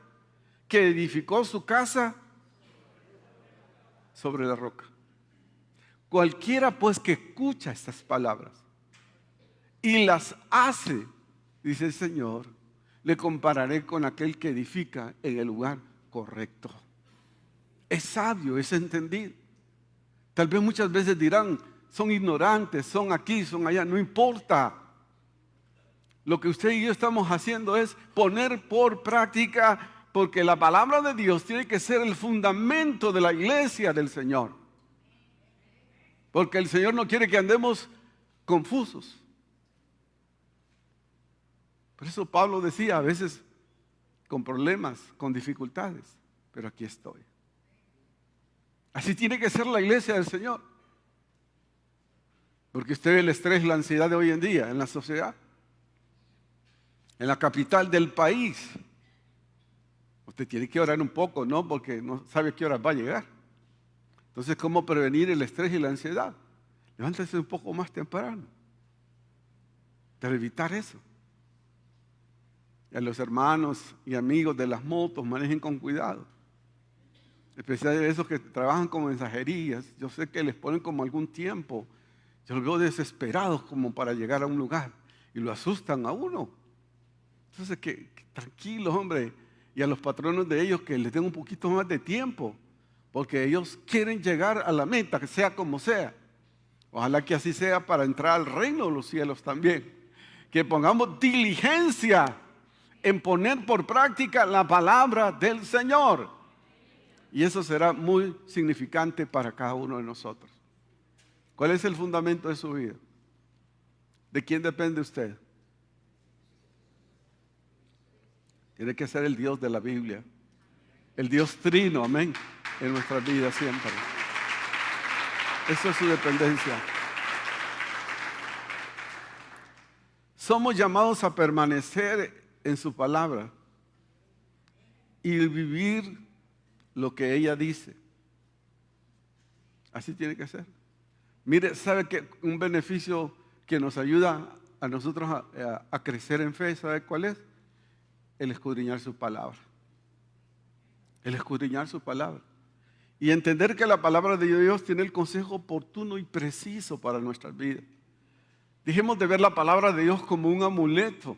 que edificó su casa sobre la roca. Cualquiera pues que escucha estas palabras y las hace, dice el Señor, le compararé con aquel que edifica en el lugar correcto. Es sabio, es entendido. Tal vez muchas veces dirán, son ignorantes, son aquí, son allá, no importa. Lo que usted y yo estamos haciendo es poner por práctica, porque la palabra de Dios tiene que ser el fundamento de la iglesia del Señor. Porque el Señor no quiere que andemos confusos. Por eso Pablo decía, a veces con problemas, con dificultades, pero aquí estoy. Así tiene que ser la iglesia del Señor. Porque usted ve el estrés, la ansiedad de hoy en día en la sociedad, en la capital del país. Usted tiene que orar un poco, ¿no? Porque no sabe a qué hora va a llegar. Entonces, ¿cómo prevenir el estrés y la ansiedad? Levántese un poco más temprano para evitar eso. Y a los hermanos y amigos de las motos, manejen con cuidado. Especialmente esos que trabajan con mensajerías. Yo sé que les ponen como algún tiempo. Yo los veo desesperados como para llegar a un lugar. Y lo asustan a uno. Entonces, que tranquilos, hombre. Y a los patronos de ellos que les den un poquito más de tiempo. Porque ellos quieren llegar a la meta, que sea como sea. Ojalá que así sea para entrar al reino de los cielos también. Que pongamos diligencia en poner por práctica la palabra del Señor. Y eso será muy significante para cada uno de nosotros. ¿Cuál es el fundamento de su vida? ¿De quién depende usted? Tiene que ser el Dios de la Biblia. El Dios trino, amén, en nuestras vidas siempre. Esa es su dependencia. Somos llamados a permanecer en su palabra y vivir lo que ella dice. Así tiene que ser. Mire, ¿sabe qué? Un beneficio que nos ayuda a nosotros a crecer en fe, ¿sabe cuál es? El escudriñar su palabra. El escudriñar su palabra. Y entender que la palabra de Dios tiene el consejo oportuno y preciso para nuestras vidas. Dejemos de ver la palabra de Dios como un amuleto.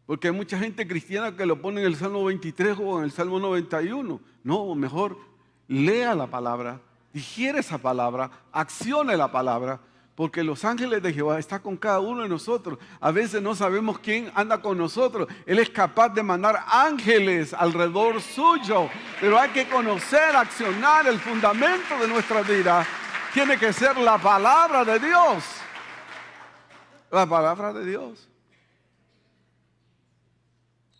Porque hay mucha gente cristiana que lo pone en el Salmo 23 o en el Salmo 91. No, mejor lea la palabra, digiere esa palabra, accione la palabra, porque los ángeles de Jehová están con cada uno de nosotros. A veces no sabemos quién anda con nosotros. Él es capaz de mandar ángeles alrededor suyo, pero hay que conocer, accionar el fundamento de nuestra vida. Tiene que ser la palabra de Dios. La palabra de Dios.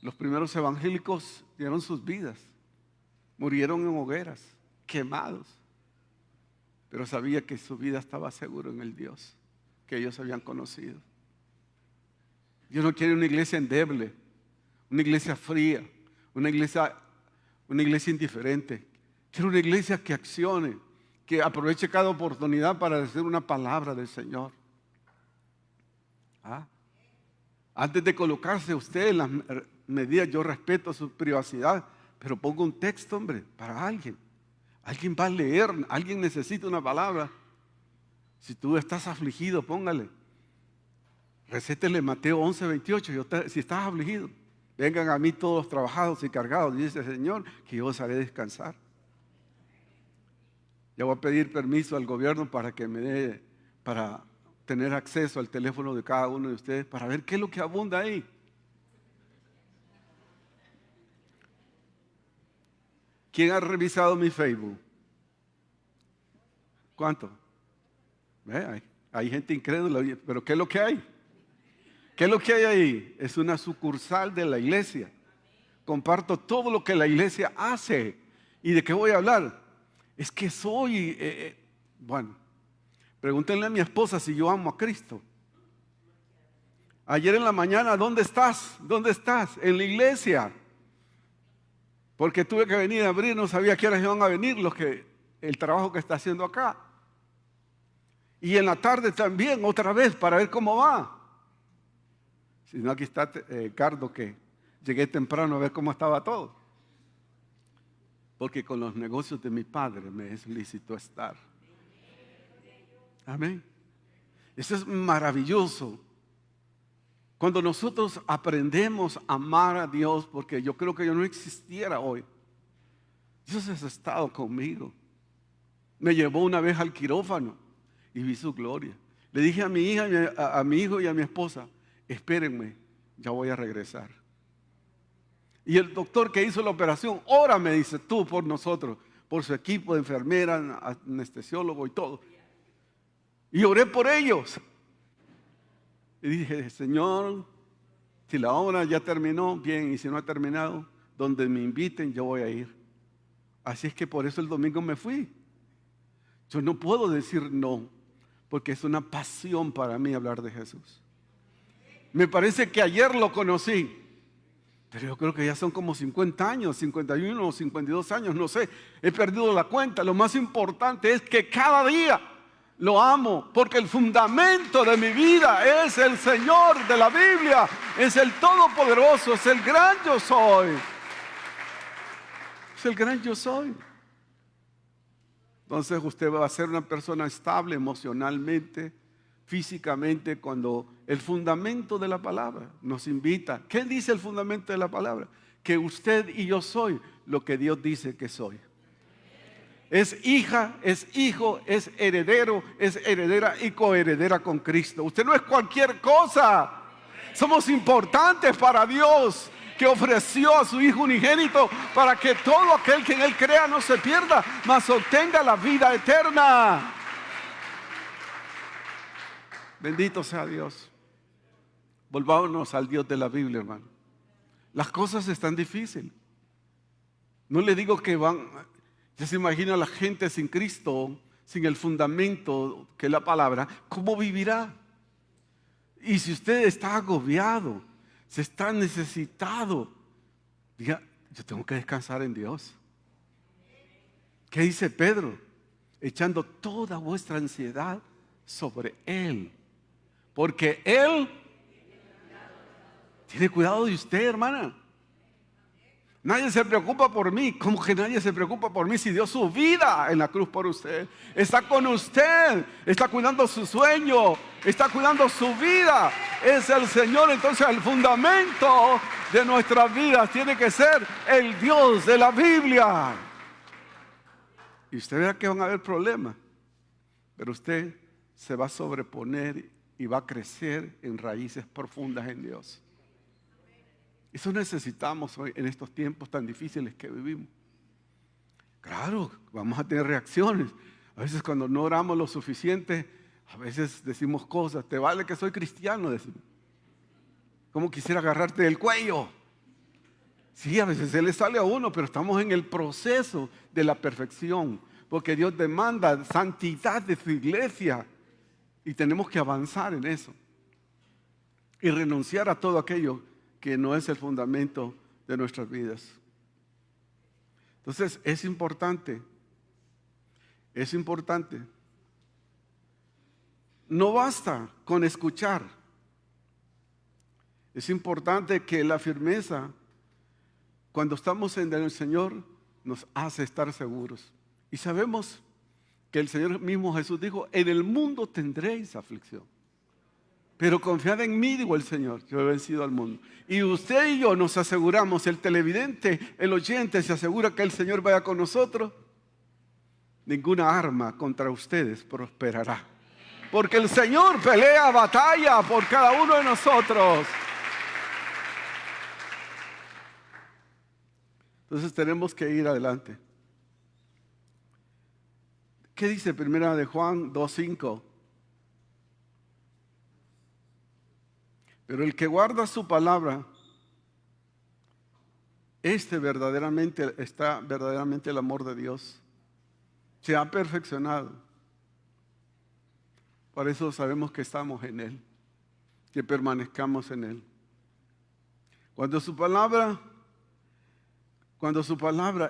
Los primeros evangélicos dieron sus vidas, murieron en hogueras, quemados, pero sabía que su vida estaba segura en el Dios que ellos habían conocido. Dios no quiere una iglesia endeble, una iglesia fría, una iglesia indiferente. Quiere una iglesia que accione, que aproveche cada oportunidad para decir una palabra del Señor. Antes de colocarse usted en las medidas, yo respeto su privacidad, pero ponga un texto, hombre, para alguien. Alguien va a leer, alguien necesita una palabra. Si tú estás afligido, póngale. Recétele Mateo 11:28. Si estás afligido, vengan a mí todos trabajados y cargados, dice el Señor, que yo os haré descansar. Ya voy a pedir permiso al gobierno para que me dé, para tener acceso al teléfono de cada uno de ustedes, para ver qué es lo que abunda ahí. ¿Quién ha revisado mi Facebook? ¿Cuánto? Hay gente incrédula, pero ¿qué es lo que hay? ¿Qué es lo que hay ahí? Es una sucursal de la iglesia. Comparto todo lo que la iglesia hace. ¿Y de qué voy a hablar? Es que soy, bueno, pregúntenle a mi esposa si yo amo a Cristo. Ayer en la mañana, ¿dónde estás? ¿Dónde estás? En la iglesia. Porque tuve que venir a abrir, no sabía qué horas iban a venir el trabajo que está haciendo acá. Y en la tarde también, otra vez, para ver cómo va. Si no, aquí está Cardo, que llegué temprano a ver cómo estaba todo. Porque con los negocios de mi padre me es lícito estar. Amén. Eso es maravilloso. Cuando nosotros aprendemos a amar a Dios, porque yo creo que yo no existiera hoy. Dios ha estado conmigo. Me llevó una vez al quirófano y vi su gloria. Le dije a mi hija, a mi hijo y a mi esposa, espérenme, ya voy a regresar. Y el doctor que hizo la operación, ora, me dice, tú por nosotros, por su equipo de enfermera, anestesiólogo y todo. Y oré por ellos. Y dije, Señor, si la obra ya terminó, bien, y si no ha terminado, donde me inviten yo voy a ir. Así es que por eso el domingo me fui. Yo no puedo decir no, porque es una pasión para mí hablar de Jesús. Me parece que ayer lo conocí, pero yo creo que ya son como 50 años, 51 o 52 años, no sé, he perdido la cuenta. Lo más importante es que cada día lo amo, porque el fundamento de mi vida es el Señor de la Biblia, es el Todopoderoso, es el gran yo soy. Es el gran yo soy. Entonces usted va a ser una persona estable emocionalmente, físicamente, cuando el fundamento de la palabra nos invita. ¿Qué dice el fundamento de la palabra? Que usted y yo soy lo que Dios dice que soy. Es hija, es hijo, es heredero, es heredera y coheredera con Cristo. Usted no es cualquier cosa. Somos importantes para Dios, que ofreció a su Hijo unigénito para que todo aquel que en Él crea no se pierda, mas obtenga la vida eterna. Bendito sea Dios. Volvámonos al Dios de la Biblia, hermano. Las cosas están difíciles. No le digo que ya se imagina la gente sin Cristo, sin el fundamento que es la palabra, ¿cómo vivirá? Y si usted está agobiado, se está necesitado, diga, yo tengo que descansar en Dios. ¿Qué dice Pedro? Echando toda vuestra ansiedad sobre Él, porque Él tiene cuidado de usted, hermana. Nadie se preocupa por mí. ¿Cómo que nadie se preocupa por mí si dio su vida en la cruz por usted? Está con usted, está cuidando su sueño, está cuidando su vida. Es el Señor. Entonces el fundamento de nuestras vidas tiene que ser el Dios de la Biblia. Y usted verá que van a haber problemas, pero usted se va a sobreponer y va a crecer en raíces profundas en Dios. Eso necesitamos hoy en estos tiempos tan difíciles que vivimos. Claro, vamos a tener reacciones. A veces cuando no oramos lo suficiente, a veces decimos cosas. Te vale que soy cristiano, decimos. ¿Cómo quisiera agarrarte del cuello? Sí, a veces se le sale a uno, pero estamos en el proceso de la perfección. Porque Dios demanda santidad de su iglesia. Y tenemos que avanzar en eso. Y renunciar a todo aquello que no es el fundamento de nuestras vidas. Entonces es importante. No basta con escuchar. Es importante que la firmeza cuando estamos en el Señor, nos hace estar seguros. Y sabemos que el Señor mismo Jesús dijo, en el mundo tendréis aflicción. Pero confiad en mí, dijo el Señor, yo he vencido al mundo. Y usted y yo nos aseguramos, el televidente, el oyente se asegura que el Señor vaya con nosotros. Ninguna arma contra ustedes prosperará. Porque el Señor pelea batalla por cada uno de nosotros. Entonces tenemos que ir adelante. ¿Qué dice Primera de Juan 2:5? Pero el que guarda su palabra, está verdaderamente el amor de Dios. Se ha perfeccionado. Por eso sabemos que estamos en Él, que permanezcamos en Él. Cuando su palabra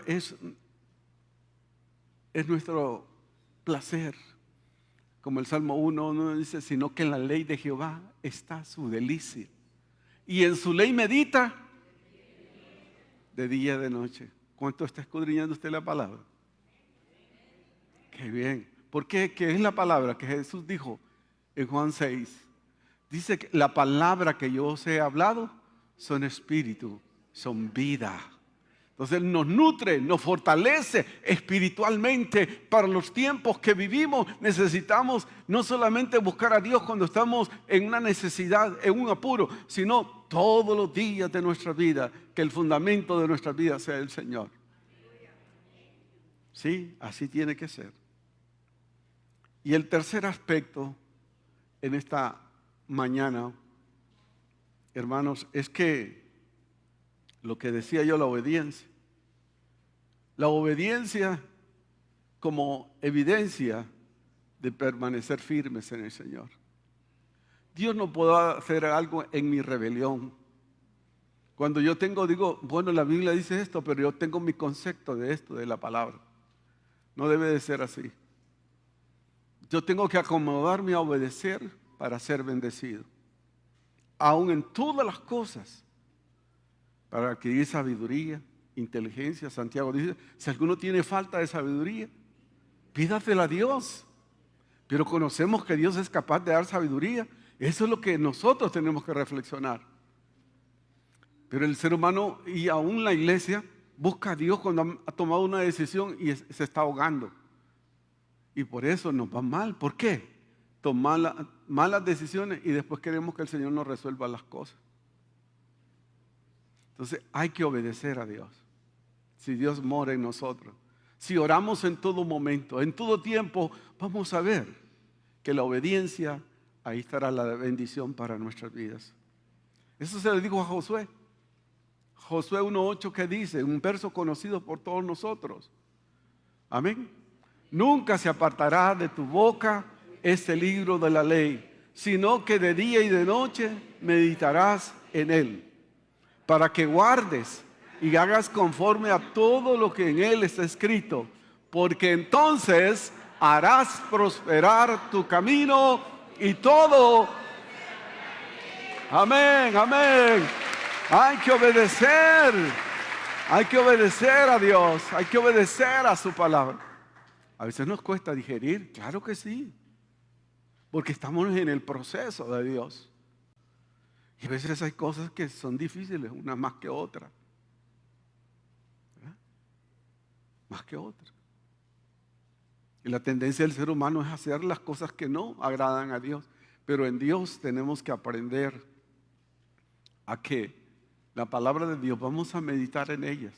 es nuestro placer, como el Salmo 1 dice, sino que en la ley de Jehová está su delicia. Y en su ley medita de día y de noche. ¿Cuánto está escudriñando usted la palabra? Qué bien. ¿Por qué? ¿Qué es la palabra que Jesús dijo en Juan 6? Dice que la palabra que yo os he hablado son espíritu, son vida. Entonces Él nos nutre, nos fortalece espiritualmente para los tiempos que vivimos. Necesitamos no solamente buscar a Dios cuando estamos en una necesidad, en un apuro, sino todos los días de nuestra vida, que el fundamento de nuestra vida sea el Señor. Sí, así tiene que ser. Y el tercer aspecto en esta mañana, hermanos, es que lo que decía yo, la obediencia. La obediencia como evidencia de permanecer firmes en el Señor. Dios no puede hacer algo en mi rebelión. Cuando yo digo, bueno, la Biblia dice esto, pero yo tengo mi concepto de esto, de la palabra. No debe de ser así. Yo tengo que acomodarme a obedecer para ser bendecido. Aún en todas las cosas, para adquirir sabiduría, inteligencia. Santiago dice, si alguno tiene falta de sabiduría, pídasela a Dios. Pero conocemos que Dios es capaz de dar sabiduría. Eso es lo que nosotros tenemos que reflexionar. Pero el ser humano y aún la iglesia busca a Dios cuando ha tomado una decisión y se está ahogando. Y por eso nos va mal. ¿Por qué? Tomar malas decisiones y después queremos que el Señor nos resuelva las cosas. Entonces hay que obedecer a Dios. Si Dios mora en nosotros, si oramos en todo momento, en todo tiempo, vamos a ver que la obediencia, ahí estará la bendición para nuestras vidas. Eso se le dijo a Josué. Josué 1:8 que dice, un verso conocido por todos nosotros. Amén. Nunca se apartará de tu boca este libro de la ley, sino que de día y de noche meditarás en él, para que guardes y hagas conforme a todo lo que en él está escrito, porque entonces harás prosperar tu camino y todo. Amén, amén. Hay que obedecer a Dios, hay que obedecer a su palabra. A veces nos cuesta digerir, claro que sí, porque estamos en el proceso de Dios. Y a veces hay cosas que son difíciles, una más que otra. ¿Verdad? Más que otra. Y la tendencia del ser humano es hacer las cosas que no agradan a Dios. Pero en Dios tenemos que aprender a que la palabra de Dios, vamos a meditar en ellas.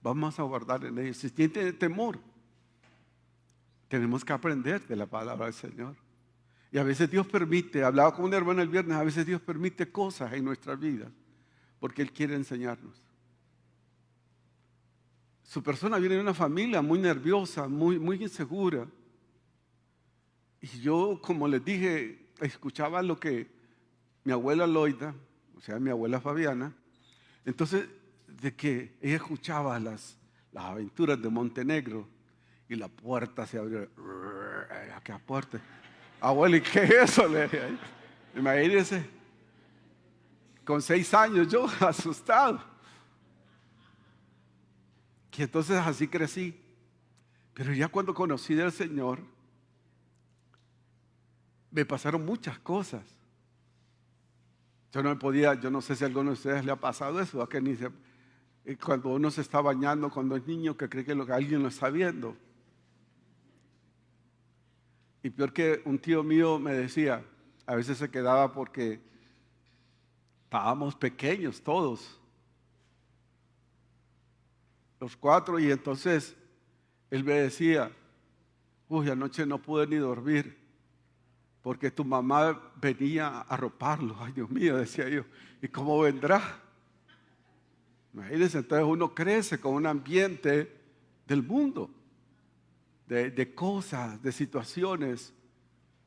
Vamos a guardar en ellas. Si tiene temor, tenemos que aprender de la palabra del Señor. Y a veces Dios permite, hablaba con una hermana el viernes, a veces Dios permite cosas en nuestras vidas porque Él quiere enseñarnos. Su persona viene de una familia muy nerviosa, muy insegura. Y yo, como les dije, escuchaba lo que mi abuela Loida, o sea, mi abuela Fabiana, entonces, de que ella escuchaba las aventuras de Montenegro y la puerta se abrió. ¿Qué puerta? Abuela, ¿y qué es eso? Le dije, imagínense, con 6 años yo asustado. Y entonces así crecí. Pero ya cuando conocí del Señor, me pasaron muchas cosas. Yo no sé si a alguno de ustedes le ha pasado eso, que cuando uno se está bañando, cuando es niño, que cree que alguien lo está viendo. Y peor que un tío mío me decía, a veces se quedaba porque estábamos pequeños todos, los 4, y entonces él me decía, uy, anoche no pude ni dormir porque tu mamá venía a arroparlo. Ay, Dios mío, decía yo, ¿y cómo vendrá? Imagínense, entonces uno crece con un ambiente del mundo, de cosas, de situaciones,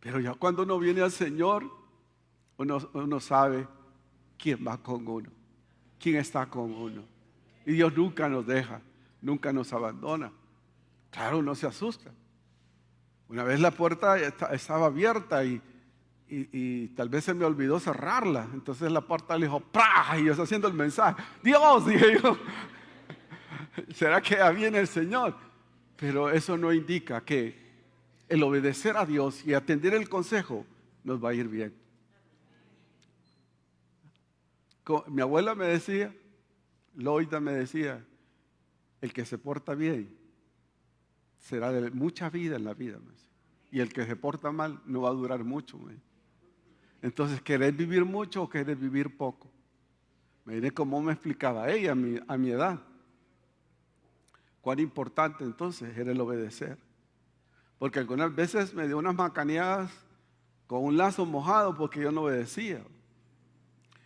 pero ya cuando uno viene al Señor, uno sabe quién va con uno, quién está con uno. Y Dios nunca nos deja, nunca nos abandona. Claro, uno se asusta. Una vez la puerta estaba abierta y tal vez se me olvidó cerrarla. Entonces la puerta le dijo, ¡prá! Y yo estaba haciendo el mensaje. Dios, dije yo, ¿será que ya viene el Señor? Pero eso no indica que el obedecer a Dios y atender el consejo nos va a ir bien. Mi abuela me decía, Loida me decía, el que se porta bien será de mucha vida en la vida. Y el que se porta mal no va a durar mucho. Entonces, ¿querés vivir mucho o querés vivir poco? Miré cómo me explicaba ella a mi edad. Cuán importante entonces era el obedecer. Porque algunas veces me dio unas macaneadas con un lazo mojado porque yo no obedecía.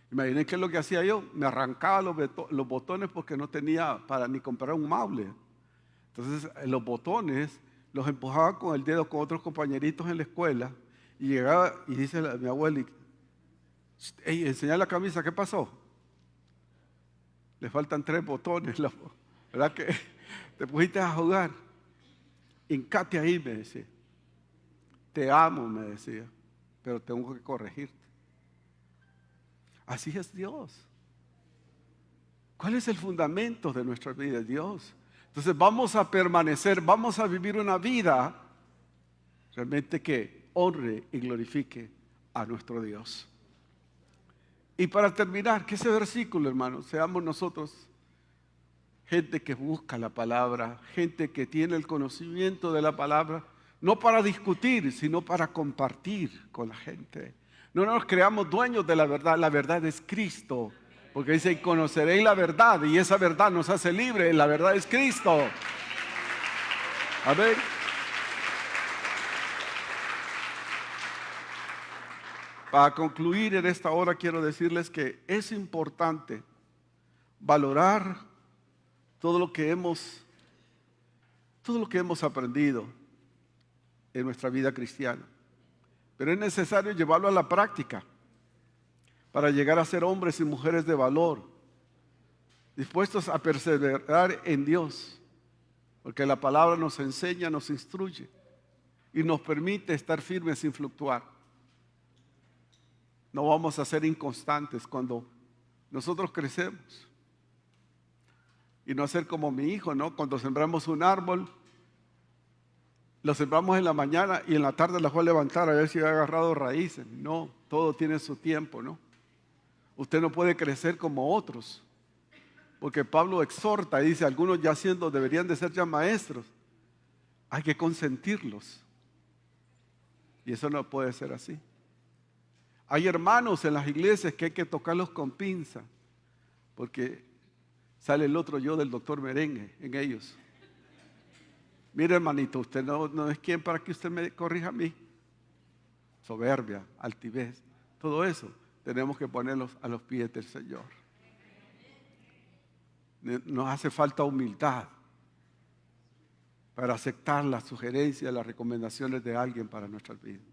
Imaginé qué es lo que hacía yo. Me arrancaba los botones porque no tenía para ni comprar un mueble. Entonces los botones los empujaba con el dedo con otros compañeritos en la escuela y llegaba y dice mi abuela, hey, enseñá la camisa, ¿qué pasó? Le faltan 3 botones, ¿verdad que te pusiste a jugar? Hincate ahí, me decía. Te amo, me decía, pero tengo que corregirte. Así es Dios. ¿Cuál es el fundamento de nuestra vida? Dios. Entonces vamos a permanecer, vamos a vivir una vida realmente que honre y glorifique a nuestro Dios. Y para terminar, que ese versículo, hermanos, seamos nosotros gente que busca la palabra, gente que tiene el conocimiento de la palabra, no para discutir, sino para compartir con la gente. No nos creamos dueños de la verdad es Cristo. Porque dice, y conoceréis la verdad, y esa verdad nos hace libres, la verdad es Cristo. Amén. Para concluir en esta hora quiero decirles que es importante valorar todo lo que hemos aprendido en nuestra vida cristiana. Pero es necesario llevarlo a la práctica para llegar a ser hombres y mujeres de valor, dispuestos a perseverar en Dios, porque la palabra nos enseña, nos instruye y nos permite estar firmes sin fluctuar. No vamos a ser inconstantes cuando nosotros crecemos y no hacer como mi hijo, ¿no? Cuando sembramos un árbol, lo sembramos en la mañana y en la tarde la fue a levantar a ver si había agarrado raíces. No, todo tiene su tiempo, ¿no? Usted no puede crecer como otros, porque Pablo exhorta y dice, algunos ya deberían de ser ya maestros. Hay que consentirlos. Y eso no puede ser así. Hay hermanos en las iglesias que hay que tocarlos con pinza, porque sale el otro yo del doctor Merengue en ellos. Mire, hermanito, usted no es quien para que usted me corrija a mí. Soberbia, altivez, todo eso tenemos que ponerlos a los pies del Señor. Nos hace falta humildad para aceptar las sugerencias, las recomendaciones de alguien para nuestras vidas.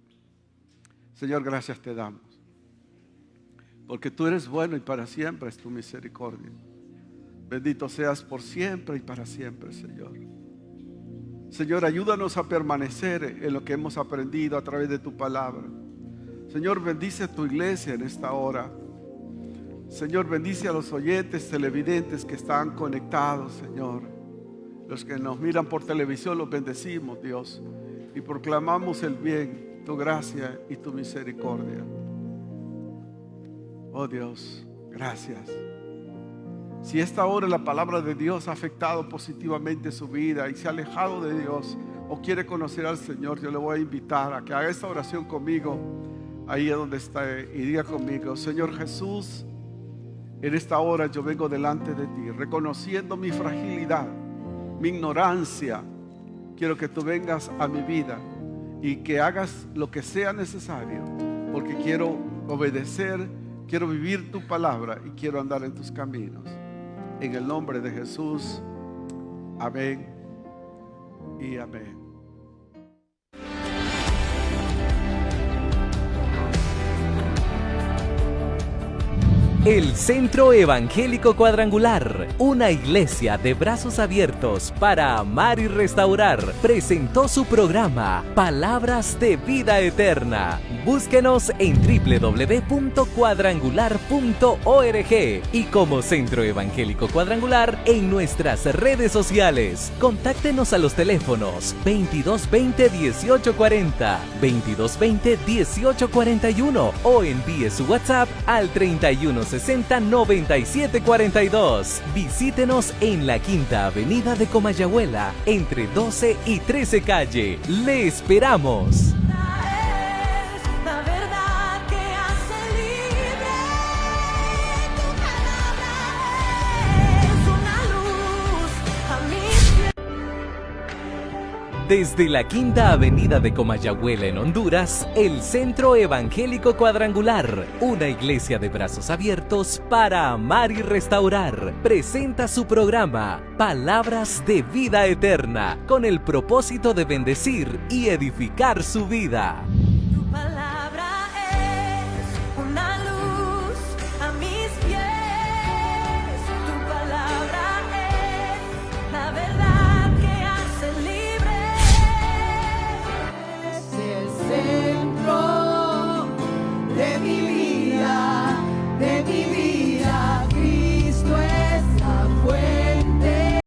Señor, gracias te damos, porque tú eres bueno y para siempre es tu misericordia. Bendito seas por siempre y para siempre, Señor. Señor, ayúdanos a permanecer en lo que hemos aprendido a través de tu palabra. Señor, bendice a tu iglesia en esta hora. Señor, bendice a los oyentes televidentes que están conectados, Señor. Los que nos miran por televisión los bendecimos, Dios, y proclamamos el bien, tu gracia y tu misericordia. Oh Dios, gracias. Si esta hora la palabra de Dios ha afectado positivamente su vida y se ha alejado de Dios o quiere conocer al Señor, yo le voy a invitar a que haga esta oración conmigo, ahí es donde está, y diga conmigo: Señor Jesús, en esta hora yo vengo delante de ti, reconociendo mi fragilidad, mi ignorancia. Quiero que tú vengas a mi vida y que hagas lo que sea necesario, porque quiero obedecer, quiero vivir tu palabra y quiero andar en tus caminos. En el nombre de Jesús, amén y amén. El Centro Evangélico Cuadrangular, una iglesia de brazos abiertos para amar y restaurar, presentó su programa Palabras de Vida Eterna. Búsquenos en www.cuadrangular.org y como Centro Evangélico Cuadrangular en nuestras redes sociales. Contáctenos a los teléfonos 2220-1840, 2220-1841 o envíe su WhatsApp al 3160-9742. Visítenos en la Quinta Avenida de Comayagüela, entre 12 y 13 calle. ¡Le esperamos! La verdad que hace libre, tu palabra es una luz a mis pies. Desde la Quinta Avenida de Comayagüela en Honduras, el Centro Evangélico Cuadrangular, una iglesia de brazos abiertos para amar y restaurar, presenta su programa Palabras de Vida Eterna, con el propósito de bendecir y edificar su vida.